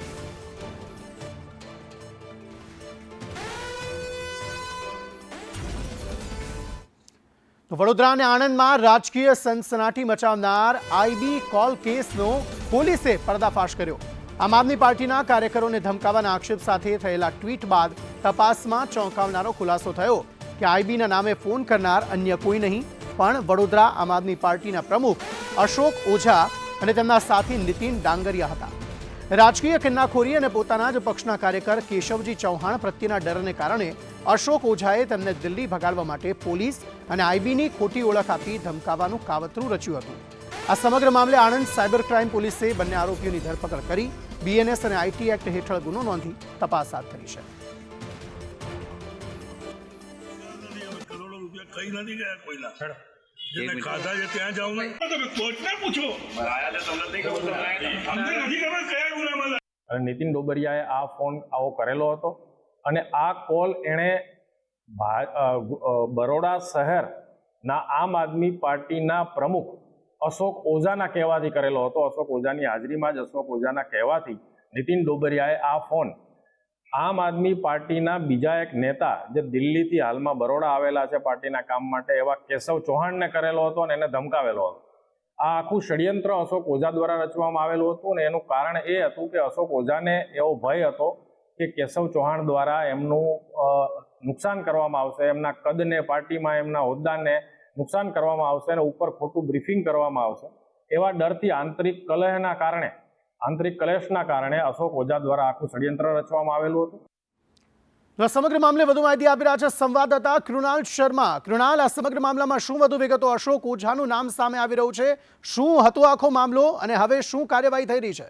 વડોદરા અને આણંદમાં રાજકીય સનસનાટી મચાવનાર આઈબી કોલ કેસનો પોલીસે પર્દાફાશ કર્યો. આમ આદમી પાર્ટીના કાર્યકરોને ધમકાવવાના આક્ષેપ સાથે થયેલા ટ્વીટ બાદ તપાસમાં ચોંકાવનારો ખુલાસો થયો કે આઈબીના નામે ફોન કરનાર અન્ય કોઈ નહીં પણ વડોદરા આમ આદમી પાર્ટીના પ્રમુખ અશોક ઓઝા અને તેમના સાથી નીતિન ડાંગરિયા હતા. રાજકીય કિન્નાખોરી અને પોતાના જ પક્ષના કાર્યકર કેશવજી ચૌહાણ પ્રત્યેના ડરને કારણે અશોક ઓઝાએ તેમને દિલ્હી ભગાડવા માટે પોલીસ અને આઈબીની ખોટી ઓળખ આપી ધમકાવવાનું કાવતરું રચ્યું હતું. આ સમગ્ર મામલે આણંદ સાયબર ક્રાઇમ પોલીસે બંને આરોપીઓની ધરપકડ કરી બીએનએસ અને આઈટી એક્ટ હેઠળ ગુનો નોંધી તપાસ હાથ ધરી છે. કરોડો રૂપિયા કઈ નથી ગયા કોઈના જેને ખાધા છે ત્યાં જાવ ને તમે કોર્ટને પૂછો અમને નથી ખબર કયા ગુનામાં. અને નીતિન ડોબરિયાએ આ ફોન આવો કરેલો હતો અને આ કોલ એણે બરોડા શહેરના આમ આદમી પાર્ટીના પ્રમુખ અશોક ઓઝાના કહેવાથી કરેલો હતો. અશોક ઓઝાની હાજરીમાં જ અશોક ઓઝાના કહેવાથી નીતિન ડોબરિયાએ આ ફોન આમ આદમી પાર્ટીના બીજા એક નેતા જે દિલ્હીથી હાલમાં બરોડા આવેલા છે પાર્ટીના કામ માટે એવા કેશવ ચૌહાણને કરેલો હતો અને એને ધમકાવેલો હતો. આ આખું ષડયંત્ર અશોક ઓઝા દ્વારા રચવામાં આવેલું હતું અને એનું કારણ એ હતું કે અશોક ઓઝાને એવો ભય હતો કે કેશવ ચૌહાણ દ્વારા એમનું નુકસાન કરવામાં આવશે, એમના કદને, પાર્ટીમાં એમના હોદ્દાને નુકસાન કરવામાં આવશે અને ઉપર ખોટું બ્રીફિંગ કરવામાં આવશે. એવા ડરથી આંતરિક કલેશના કારણે અશોક ઓઝા દ્વારા આખું ષડયંત્ર રચવામાં આવેલું હતું. સમગ્ર મામલે વધુ માહિતી આપી રહ્યા છે સંવાદદાતા કૃણાલ શર્મા. કૃણાલ, આ સમગ્ર મામલામાં શું વધુ વિગતો? અશોક ઓઝાનું નામ સામે આવી રહ્યું છે. શું હતો આખો મામલો અને હવે શું કાર્યવાહી થઈ રહી છે?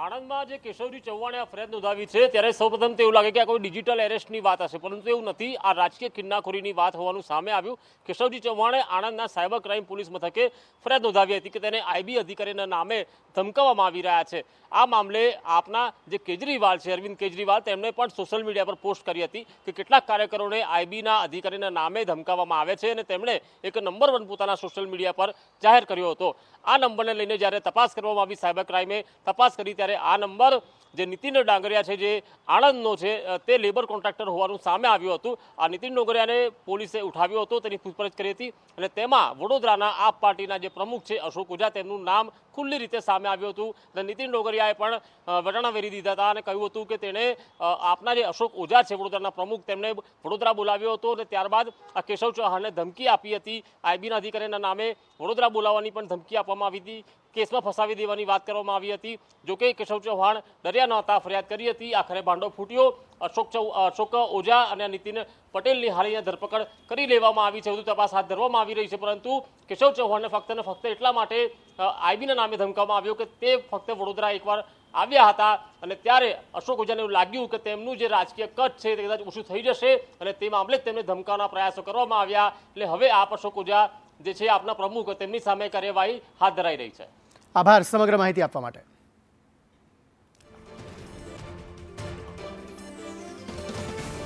આણંદમાં જે કેશવજી ચૌહાણે આ ફરિયાદ નોંધાવી છે ત્યારે સૌપ્રથમ તો એવું લાગે કે આ કોઈ ડિજિટલ એરેસ્ટની વાત હશે, પરંતુ એવું નથી. આ રાજકીય કિન્નાખોરીની વાત હોવાનું સામે આવ્યું. કેશવજી ચૌહાણે આણંદના સાયબર ક્રાઇમ પોલીસ મથકે ફરિયાદ નોંધાવી હતી કે તેને આઈબી અધિકારીના નામે ધમકાવવામાં આવી રહ્યા છે. આ મામલે આપના જે કેજરીવાલ છે, અરવિંદ કેજરીવાલ, તેમણે પણ સોશિયલ મીડિયા પર પોસ્ટ કરી હતી કે કેટલાક કાર્યકરોને આઈબીના અધિકારીના નામે ધમકાવવામાં આવે છે અને તેમણે એક નંબર 1 પોતાના સોશિયલ મીડિયા પર જાહેર કર્યો હતો. આ નંબરને લઈને જ્યારે તપાસ કરવામાં આવી, સાયબર ક્રાઇમે તપાસ કરી, ત્યારે આ નંબર જે નીતિન ડાંગરિયા છે, જે આણંદનો છે, તે લેબર કોન્ટ્રાક્ટર હોવાનું સામે આવ્યું હતું. આ નીતિન ડાંગરિયાને પોલીસે ઉઠાવ્યો હતો, તેની પૂછપરછ કરી હતી અને તેમાં વડોદરાના આપ પાર્ટીના જે પ્રમુખ છે અશોક ઓઝા, તેમનું નામ ખુલ્લી રીતે સામે આવ્યું હતું. અને નીતિન ડાંગરિયાએ પણ વટાણા વેરી દીધા હતા અને કહ્યું હતું કે તેણે આપના જે અશોક ઓઝા છે વડોદરાના પ્રમુખ, તેમને વડોદરા બોલાવ્યો હતો અને ત્યારબાદ આ કેશવ ચૌહાણને ધમકી આપી હતી. આઈબીના અધિકારીના નામે વડોદરા બોલાવવાની પણ ધમકી આપવામાં આવી હતી. કેસમાં ફસાવી દેવાની વાત કરવામાં આવી હતી. જોકે કેશવ ચૌહાણ ડર્યા નહોતા, ફરિયાદ કરી હતી. આખરે ભાંડો ફૂટ્યો. અશોક ઓઝા અને નીતિન પટેલની હાલની ધરપકડ કરી લેવામાં આવી છે. વધુ તપાસ હાથ ધરવામાં આવી રહી છે, પરંતુ કેશવ ચૌહાણને ફક્ત ને ફક્ત એટલા માટે આઈબીના નામે ધમકાવવામાં આવ્યો કે તે ફક્ત વડોદરા એકવાર આવ્યા હતા અને ત્યારે અશોક ઓઝાને એવું લાગ્યું કે તેમનું જે રાજકીય કદ છે તે કદાચ ઓછું થઈ જશે અને તે મામલે જ તેમને ધમકાવવાના પ્રયાસો કરવામાં આવ્યા. એટલે હવે આપ અશોક ઓઝા જે છે આપના પ્રમુખ, તેમની સામે કાર્યવાહી હાથ ધરાઈ રહી છે. આભાર સમગ્ર માહિતી આપવા માટે.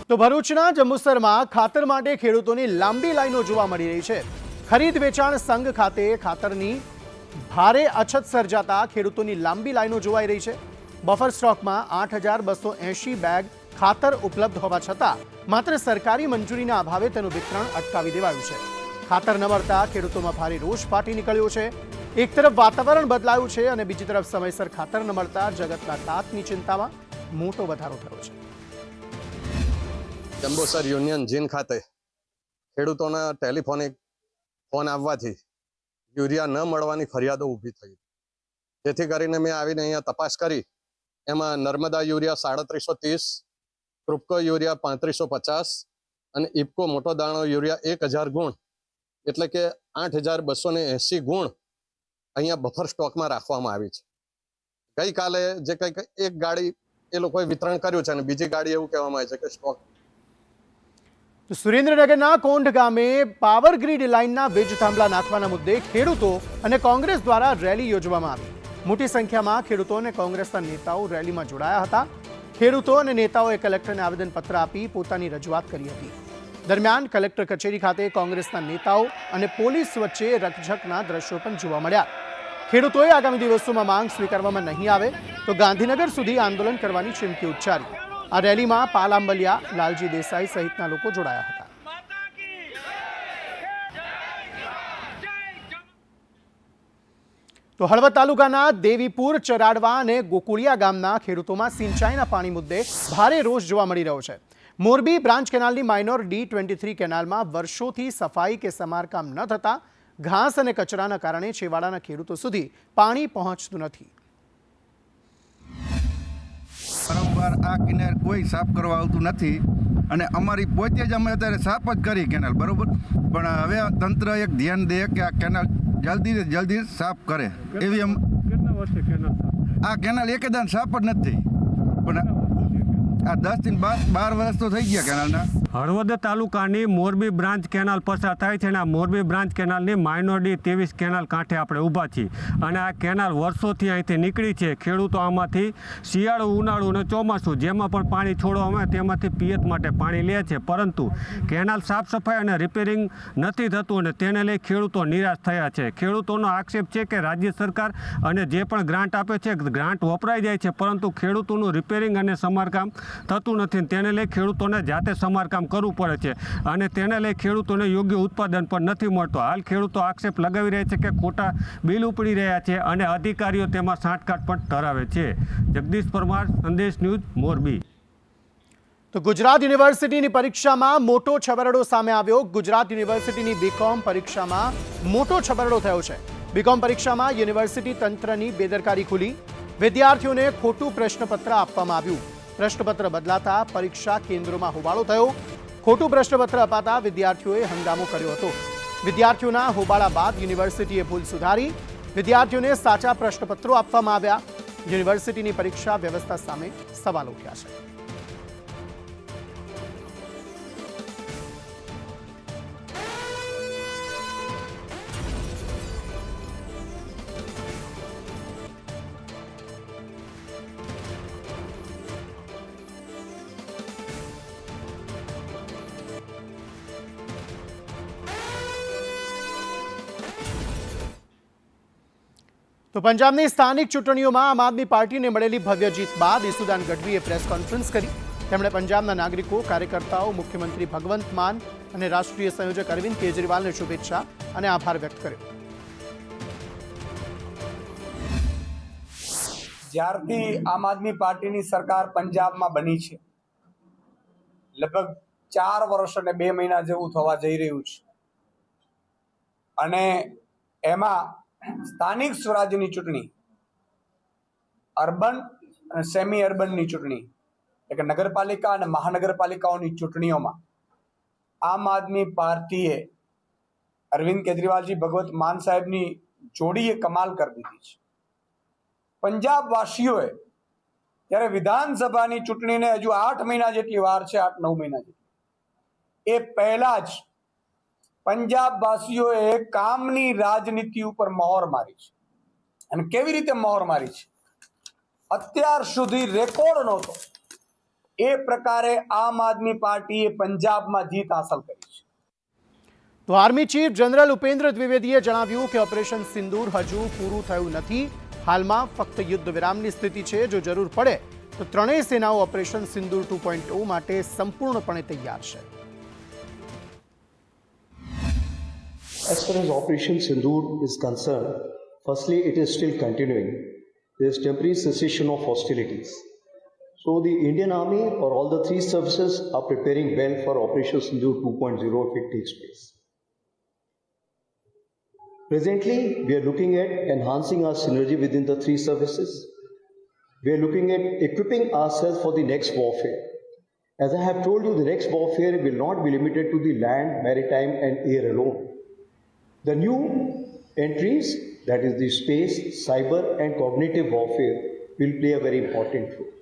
તો ભરૂચના જંબુસરમાં ખાતર માટે ખેડૂતોની લાંબી લાઈનો જોવા મળી રહી છે. ખરીદ વેચાણ સંઘ ખાતે ખાતરની ભારે અછત સર્જાતા ખેડૂતોની લાંબી લાઈનો જોવાઈ રહી છે. બફર સ્ટોકમાં 8,280 બેગ ખાતર ઉપલબ્ધ હોવા છતાં માત્ર સરકારી મંજૂરીના અભાવે તેનું વિતરણ અટકાવી દેવાયું છે. ખાતર ન મળતા ખેડૂતોમાં ભારે રોષ ફાટી નીકળ્યો છે. એક તરફ વાતાવરણ બદલાયું છે અને બીજી તરફ સમયસર ખાતર ન મળતા જગતના તાતની ચિંતામાં મોટો વધારો થયો છે. જંબુસર યુનિયન જીન ખાતે ખેડૂતોના ટેલિફોનિક ફોન આવવાથી યુરિયા ન મળવાની ફરિયાદો ઊભી થઈ, જેથી કરીને મેં આવીને અહીંયા તપાસ કરી એમાં નર્મદા યુરિયા 3730, ક્રુપકો યુરિયા 3550 અને ઇફકો મોટો દાણો યુરિયા 1000 ગુણ એટલે કે 8280 ગુણ અહીંયા બફર સ્ટોકમાં રાખવામાં આવી છે. ગઈકાલે જે કંઈક એક ગાડી એ લોકોએ વિતરણ કર્યું છે અને બીજી ગાડી એવું કહેવામાં આવે છે કે સ્ટોક. તો સુરેન્દ્રનગરના કોંઢ ગામે પાવર ગ્રીડ લાઇનના વીજ થાંભલા નાખવાના મુદ્દે ખેડૂતો અને કોંગ્રેસ દ્વારા રેલી યોજવામાં આવી. મોટી સંખ્યામાં ખેડૂતો અને કોંગ્રેસના નેતાઓ રેલીમાં જોડાયા હતા. ખેડૂતો અને નેતાઓએ કલેક્ટરને આવેદનપત્ર આપી પોતાની રજૂઆત કરી હતી. દરમિયાન કલેક્ટર કચેરી ખાતે કોંગ્રેસના નેતાઓ અને પોલીસ વચ્ચે રકઝકના દ્રશ્યો પણ જોવા મળ્યા. ખેડૂતોએ આગામી દિવસોમાં માંગ સ્વીકારવામાં નહીં આવે તો ગાંધીનગર સુધી આંદોલન કરવાની ચીમકી ઉચ્ચારી. આ રેલીમાં પાલ આંબલિયા, લાલજી દેસાઈ સહિતના લોકો જોડાયા હતા. તો હળવદ તાલુકાના દેવીપુર, ચરાડવા અને ગોકુળિયા ગામના ખેડૂતોમાં સિંચાઈના પાણી મુદ્દે ભારે રોષ જોવા મળી રહ્યો છે. મોરબી બ્રાન્ચ કેનાલની માઇનોર D23 કેનાલમાં વર્ષોથી સફાઈ કે સમારકામ ન થતા ઘાસ અને કચરાના કારણે છેવાડાના ખેડૂતો સુધી પાણી પહોંચતું નથી. વારંવાર આ કેનાલ કોઈ સાફ કરવા આવતું નથી અને અમારી પોતે જ અમે અત્યારે સાફ જ કરી કેનાલ, બરોબર, પણ હવે તંત્ર એક ધ્યાન દે કે આ કેનાલ જલ્દી સાફ કરે એવી આ કેનાલ એકદાન સાફ જ નથી, પણ આ 10 થી 12 વર્ષ તો થઈ ગયા કેનાલના. હળવદ તાલુકાની મોરબી બ્રાન્ચ કેનાલ પસાર થાય છે અને આ મોરબી બ્રાન્ચ કેનાલની માઇનોર D23 કેનાલ કાંઠે આપણે ઊભા છીએ અને આ કેનાલ વર્ષોથી અહીંથી નીકળી છે. ખેડૂતો આમાંથી શિયાળું, ઉનાળું અને ચોમાસું જેમાં પણ પાણી છોડવામાં આવે તેમાંથી પિયત માટે પાણી લે છે, પરંતુ કેનાલ સાફ સફાઈ અને રિપેરિંગ નથી થતું અને તેને લઈ ખેડૂતો નિરાશ થયા છે. ખેડૂતોનો આક્ષેપ છે કે રાજ્ય સરકાર અને જે પણ ગ્રાન્ટ આપે છે ગ્રાન્ટ વપરાઈ જાય છે, પરંતુ ખેડૂતોનું રિપેરિંગ અને સમારકામ થતું નથી. તેને લઈ ખેડૂતોને જાતે સમારકામ કરવું પડે છે અને તેને લઈ ખેડૂતોને યોગ્ય ઉત્પાદન પણ નથી મળતો. હાલ ખેડૂતો આક્ષેપ લગાવી રહ્યા છે કે ખોટા બિલ ઉપડી રહ્યા છે અને અધિકારીઓ તેમાં સાંઠગાંઠ પણ ધરાવે છે. જગદીશ પરમાર, સંદેશ ન્યૂઝ, મોરબી. તો ગુજરાત યુનિવર્સિટીની પરીક્ષામાં મોટો છબરડો સામે આવ્યો. ગુજરાત યુનિવર્સિટીની બીકોમ પરીક્ષામાં મોટો છબરડો થયો છે. બીકોમ પરીક્ષામાં યુનિવર્સિટી તંત્રની બેદરકારી ખુલી. વિદ્યાર્થીઓને ખોટું પ્રશ્નપત્ર આપવામાં આવ્યું. પ્રશ્નપત્ર બદલાતા પરીક્ષા કેન્દ્રોમાં હોબાળો થયો. ખોટું પ્રશ્નપત્ર અપાતા વિદ્યાર્થીઓએ હંગામો કર્યો હતો. વિદ્યાર્થીઓના હોબાળા બાદ યુનિવર્સિટીએ ભૂલ સુધારી. વિદ્યાર્થીઓને સાચા પ્રશ્નપત્રો આપવામાં આવ્યા. યુનિવર્સિટીની પરીક્ષા વ્યવસ્થા સામે સવાલ ઉઠ્યા છે. તો પંજાબની સ્થાનિક ચૂંટણીઓમાં આમ આદમી પાર્ટીને મળેલી ભવ્ય જીત બાદ ઈસુદાન ગઢવીએ પ્રેસ કોન્ફરન્સ કરી. તેમણે પંજાબના નાગરિકો, કાર્યકર્તાઓ, મુખ્યમંત્રી ભગવંત માન અને રાષ્ટ્રીય સંયોજક અરવિંદ કેજરીવાલને શુભેચ્છા અને આભાર વ્યક્ત કર્યો. જ્યારથી આમ આદમી પાર્ટીની સરકાર પંજાબમાં બની છે, લગભગ 4 વર્ષ અને 2 મહિના જેવું થવા જઈ રહ્યું છે અને એમાં સ્થાનિક સ્વરાજ્યની ચૂંટણી, અર્બન અને સેમી અર્બનની ચૂંટણી એટલે કે નગરપાલિકા અને મહાનગરપાલિકાઓની ચૂંટણીઓમાં આમ આદમી પાર્ટીએ અરવિંદ કેજરીવાલજી, ભગવંત માન સાહેબની જોડીએ કમાલ કરી દીધી છે. પંજાબ વાસીઓએ ત્યારે વિધાનસભાની ચૂંટણીને હજુ 8 મહિના જેટલી વાર છે, 8-9 મહિના જેટલી, એ પહેલા જ પંજાબ વાસીઓએ કામની રાજનીતિ ઉપર મહોર મારી છે. અને કેવી રીતે મહોર મારી છે, અત્યાર સુધી રેકોર્ડ નહોતો એ પ્રકારે આમ આદમી પાર્ટીએ પંજાબમાં જીત હાંસલ કરી છે. તો આર્મી ચીફ જનરલ ઉપેન્દ્ર દ્વિવેદીએ જણાવ્યું કે ઓપરેશન સિંદૂર હજુ પૂરું થયું નથી. હાલમાં ફક્ત યુદ્ધ વિરામની સ્થિતિ છે. જો જરૂર પડે તો ત્રણેય સેનાઓ ઓપરેશન સિંદૂર 2.0 માટે સંપૂર્ણપણે તૈયાર છે. As far as Operation Sindoor is concerned, firstly, it is still continuing. There is temporary cessation of hostilities. So the Indian Army or all the 3 services are preparing well for Operation Sindoor 2.0 if it takes place. Presently, we are looking at enhancing our synergy within the 3 services. we are looking at equipping ourselves for the next warfare. As I have told you, the next warfare will not be limited to the land, maritime, and air alone. The new entries, that is the space, cyber, and cognitive warfare, will play a very important role.